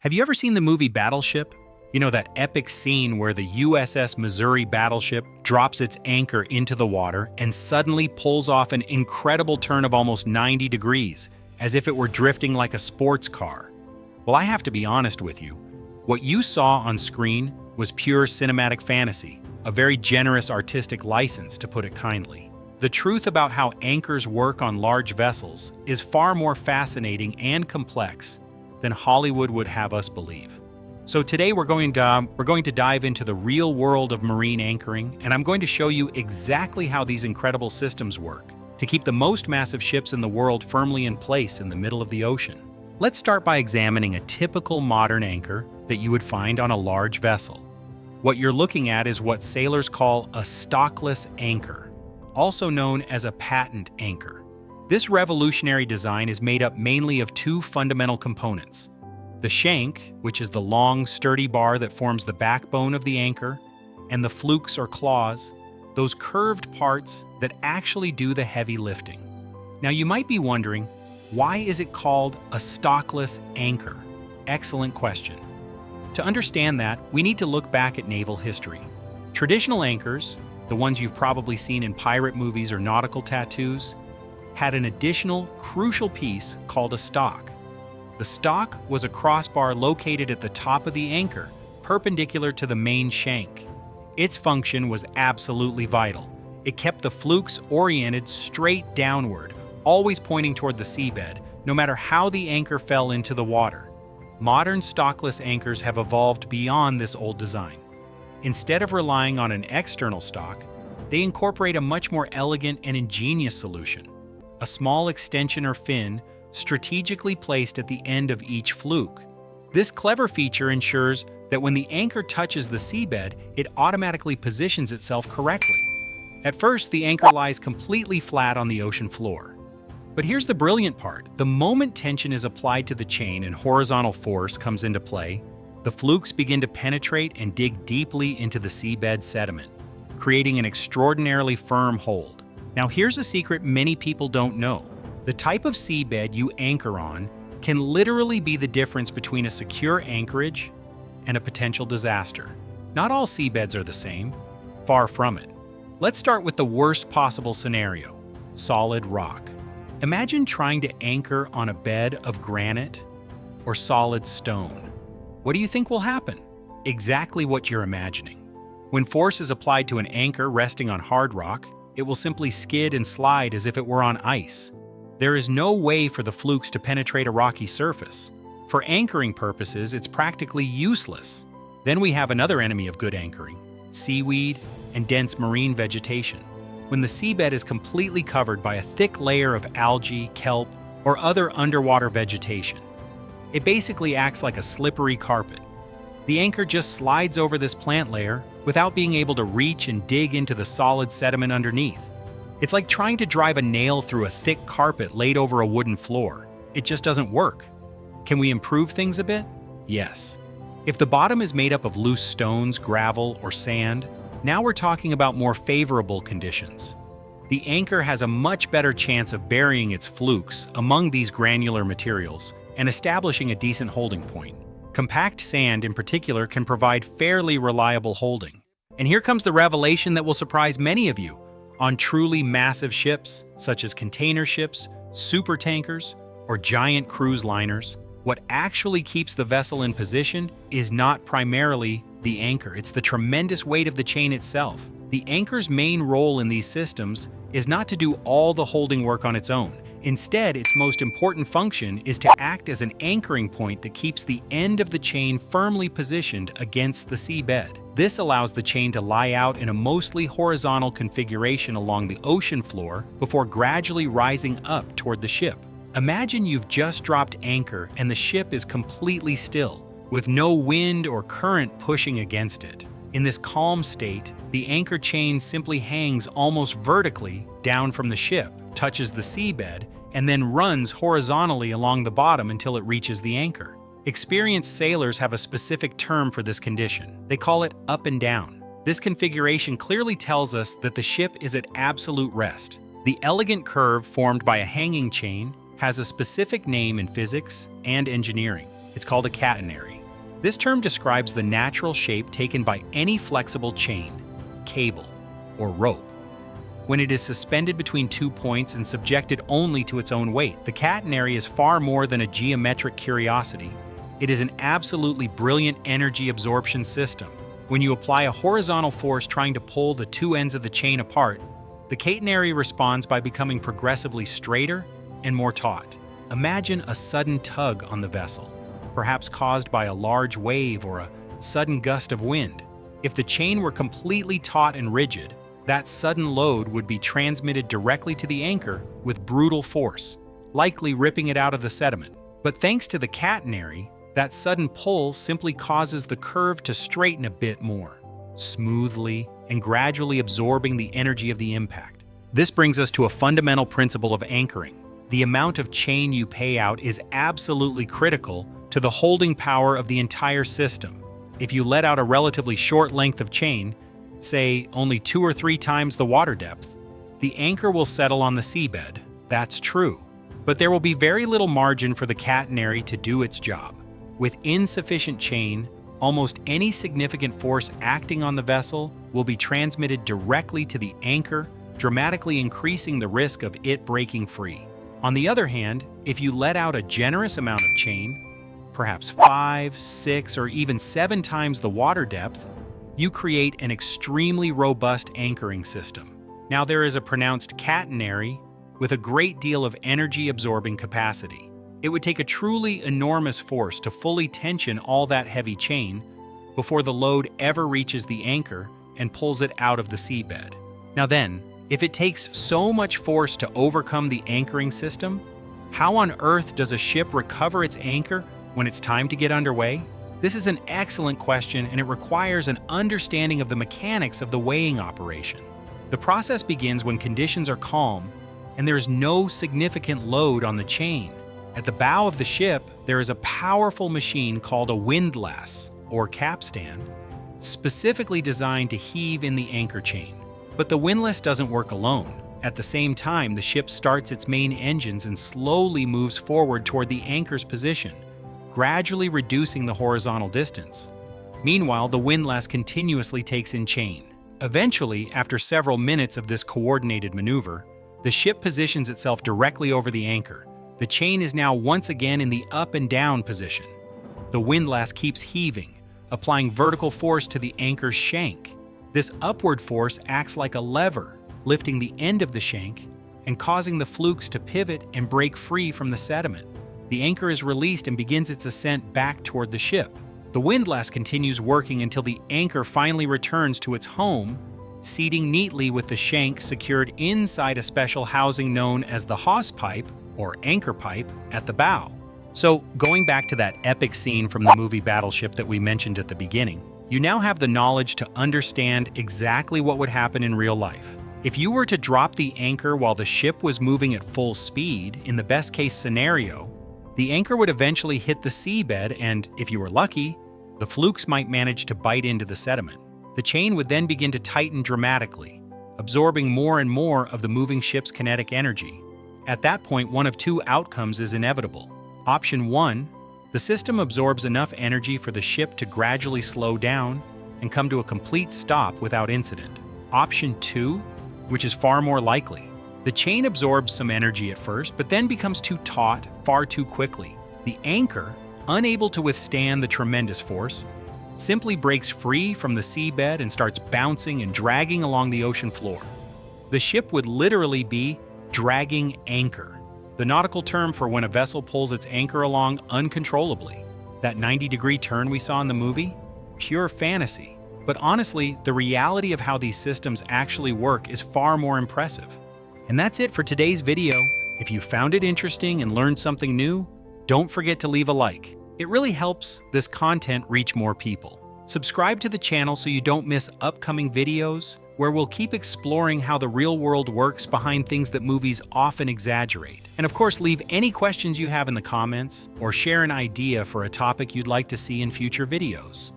Have you ever seen the movie Battleship? You know, that epic scene where the USS Missouri battleship drops its anchor into the water and suddenly pulls off an incredible turn of almost 90 degrees, as if it were drifting like a sports car. Well, I have to be honest with you. What you saw on screen was pure cinematic fantasy, a very generous artistic license, to put it kindly. The truth about how anchors work on large vessels is far more fascinating and complex than Hollywood would have us believe. So today we're going to dive into the real world of marine anchoring, and I'm going to show you exactly how these incredible systems work to keep the most massive ships in the world firmly in place in the middle of the ocean. Let's start by examining a typical modern anchor that you would find on a large vessel. What you're looking at is what sailors call a stockless anchor, also known as a patent anchor. This revolutionary design is made up mainly of two fundamental components: the shank, which is the long, sturdy bar that forms the backbone of the anchor, and the flukes or claws, those curved parts that actually do the heavy lifting. Now you might be wondering, why is it called a stockless anchor? Excellent question. To understand that, we need to look back at naval history. Traditional anchors, the ones you've probably seen in pirate movies or nautical tattoos, had an additional, crucial piece called a stock. The stock was a crossbar located at the top of the anchor, perpendicular to the main shank. Its function was absolutely vital. It kept the flukes oriented straight downward, always pointing toward the seabed, no matter how the anchor fell into the water. Modern stockless anchors have evolved beyond this old design. Instead of relying on an external stock, they incorporate a much more elegant and ingenious solution: a small extension or fin strategically placed at the end of each fluke. This clever feature ensures that when the anchor touches the seabed, it automatically positions itself correctly. At first, the anchor lies completely flat on the ocean floor. But here's the brilliant part. The moment tension is applied to the chain and horizontal force comes into play, the flukes begin to penetrate and dig deeply into the seabed sediment, creating an extraordinarily firm hold. Now here's a secret many people don't know. The type of seabed you anchor on can literally be the difference between a secure anchorage and a potential disaster. Not all seabeds are the same. Far from it. Let's start with the worst possible scenario: solid rock. Imagine trying to anchor on a bed of granite or solid stone. What do you think will happen? Exactly what you're imagining. When force is applied to an anchor resting on hard rock, it will simply skid and slide as if it were on ice. There is no way for the flukes to penetrate a rocky surface. For anchoring purposes, it's practically useless. Then we have another enemy of good anchoring: seaweed and dense marine vegetation. When the seabed is completely covered by a thick layer of algae, kelp, or other underwater vegetation, it basically acts like a slippery carpet. The anchor just slides over this plant layer without being able to reach and dig into the solid sediment underneath. It's like trying to drive a nail through a thick carpet laid over a wooden floor. It just doesn't work. Can we improve things a bit? Yes. If the bottom is made up of loose stones, gravel, or sand, now we're talking about more favorable conditions. The anchor has a much better chance of burying its flukes among these granular materials and establishing a decent holding point. Compact sand in particular can provide fairly reliable holding. And here comes the revelation that will surprise many of you. On truly massive ships, such as container ships, supertankers, or giant cruise liners, what actually keeps the vessel in position is not primarily the anchor. It's the tremendous weight of the chain itself. The anchor's main role in these systems is not to do all the holding work on its own. Instead, its most important function is to act as an anchoring point that keeps the end of the chain firmly positioned against the seabed. This allows the chain to lie out in a mostly horizontal configuration along the ocean floor before gradually rising up toward the ship. Imagine you've just dropped anchor and the ship is completely still, with no wind or current pushing against it. In this calm state, the anchor chain simply hangs almost vertically down from the ship, touches the seabed, and then runs horizontally along the bottom until it reaches the anchor. Experienced sailors have a specific term for this condition. They call it up and down. This configuration clearly tells us that the ship is at absolute rest. The elegant curve formed by a hanging chain has a specific name in physics and engineering. It's called a catenary. This term describes the natural shape taken by any flexible chain, cable, or rope. When it is suspended between 2 points and subjected only to its own weight, the catenary is far more than a geometric curiosity. It is an absolutely brilliant energy absorption system. When you apply a horizontal force trying to pull the two ends of the chain apart, the catenary responds by becoming progressively straighter and more taut. Imagine a sudden tug on the vessel, perhaps caused by a large wave or a sudden gust of wind. If the chain were completely taut and rigid, that sudden load would be transmitted directly to the anchor with brutal force, likely ripping it out of the sediment. But thanks to the catenary, that sudden pull simply causes the curve to straighten a bit more, smoothly and gradually absorbing the energy of the impact. This brings us to a fundamental principle of anchoring. The amount of chain you pay out is absolutely critical to the holding power of the entire system. If you let out a relatively short length of chain, say only 2 or 3 times the water depth, the anchor will settle on the seabed. That's true. But there will be very little margin for the catenary to do its job. With insufficient chain, almost any significant force acting on the vessel will be transmitted directly to the anchor, dramatically increasing the risk of it breaking free. On the other hand, if you let out a generous amount of chain, perhaps 5, 6, or even 7 times the water depth, you create an extremely robust anchoring system. Now there is a pronounced catenary with a great deal of energy-absorbing capacity. It would take a truly enormous force to fully tension all that heavy chain before the load ever reaches the anchor and pulls it out of the seabed. Now then, if it takes so much force to overcome the anchoring system, how on earth does a ship recover its anchor when it's time to get underway? This is an excellent question, and it requires an understanding of the mechanics of the weighing operation. The process begins when conditions are calm and there is no significant load on the chain. At the bow of the ship, there is a powerful machine called a windlass, or capstan, specifically designed to heave in the anchor chain. But the windlass doesn't work alone. At the same time, the ship starts its main engines and slowly moves forward toward the anchor's position, gradually reducing the horizontal distance. Meanwhile, the windlass continuously takes in chain. Eventually, after several minutes of this coordinated maneuver, the ship positions itself directly over the anchor. The chain is now once again in the up and down position. The windlass keeps heaving, applying vertical force to the anchor's shank. This upward force acts like a lever, lifting the end of the shank and causing the flukes to pivot and break free from the sediment. The anchor is released and begins its ascent back toward the ship. The windlass continues working until the anchor finally returns to its home, seating neatly with the shank secured inside a special housing known as the hawse pipe, or anchor pipe, at the bow. So, going back to that epic scene from the movie Battleship that we mentioned at the beginning, you now have the knowledge to understand exactly what would happen in real life. If you were to drop the anchor while the ship was moving at full speed, in the best-case scenario, the anchor would eventually hit the seabed and, if you were lucky, the flukes might manage to bite into the sediment. The chain would then begin to tighten dramatically, absorbing more and more of the moving ship's kinetic energy. At that point, one of 2 outcomes is inevitable. Option 1, the system absorbs enough energy for the ship to gradually slow down and come to a complete stop without incident. Option 2, which is far more likely, the chain absorbs some energy at first, but then becomes too taut far too quickly. The anchor, unable to withstand the tremendous force, simply breaks free from the seabed and starts bouncing and dragging along the ocean floor. The ship would literally be dragging anchor, the nautical term for when a vessel pulls its anchor along uncontrollably. That 90-degree turn we saw in the movie? Pure fantasy. But honestly, the reality of how these systems actually work is far more impressive. And that's it for today's video. If you found it interesting and learned something new, don't forget to leave a like. It really helps this content reach more people. Subscribe to the channel so you don't miss upcoming videos where we'll keep exploring how the real world works behind things that movies often exaggerate. And of course, leave any questions you have in the comments or share an idea for a topic you'd like to see in future videos.